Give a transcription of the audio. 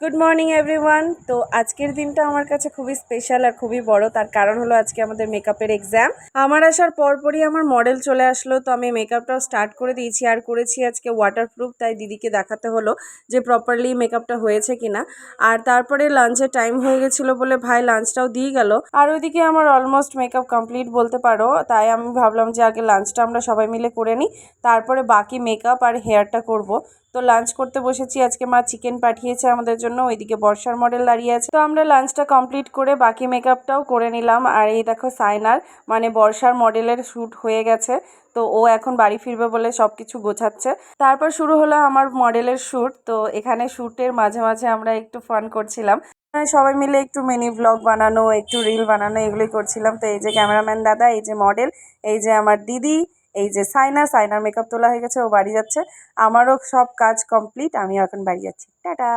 Good morning everyone. তো আজকের দিনটা আমার কাছে খুবই স্পেশাল আর খুবই বড়। তার কারণ হলো আজকে আমাদের মেকআপের এক্সাম। আমার আসার পরপরই আমার মডেল চলে আসলো, তো আমি মেকআপটাও স্টার্ট করে দিয়েছি আর করেছি আজকে ওয়াটারপ্রুফ। তাই দিদিকে দেখাতে হলো যে প্রপারলি মেকআপটা হয়েছে কিনা। আর তারপরে লাঞ্চের টাইম হয়ে গেছিলো বলে ভাই লাঞ্চটাও দিয়ে গেল। আর ওইদিকে আমার অলমোস্ট মেকআপ কমপ্লিট বলতে পারো। তাই আমি ভাবলাম যে আগে লাঞ্চটা আমরা সবাই মিলে করে নিই, তারপরে বাকি মেকআপ আর হেয়ারটা করব। তো লাঞ্চ করতে বসেছি। আজকে মা চিকেন পাঠিয়েছে আমাদের জন্য, ওইদিকে বর্ষার মডেল দাঁড়িয়ে আছে। তো আমরা লাঞ্চটা কমপ্লিট করে বাকি মেকআপটাও করে নিলাম। আর এই দেখো সাইনার মানে বর্ষার মডেলের শ্যুট হয়ে গেছে, তো ও এখন বাড়ি ফিরবে বলে সব কিছু গোছাচ্ছে। তারপর শুরু হলো আমার মডেলের শ্যুট। তো এখানে শ্যুটের মাঝে মাঝে আমরা একটু ফান করছিলাম, সবাই মিলে একটু মিনি ব্লগ বানানো, একটু রিল বানানো, এগুলোই করছিলাম। তো এই যে ক্যামেরাম্যান দাদা, এই যে মডেল, এই যে আমার দিদি, এই যে সাইনার মেকআপ তোলা হয়ে গেছে, ও বাড়ি যাচ্ছে। আমারও সব কাজ কমপ্লিট, আমিও এখন বাড়ি যাচ্ছি। টাটা।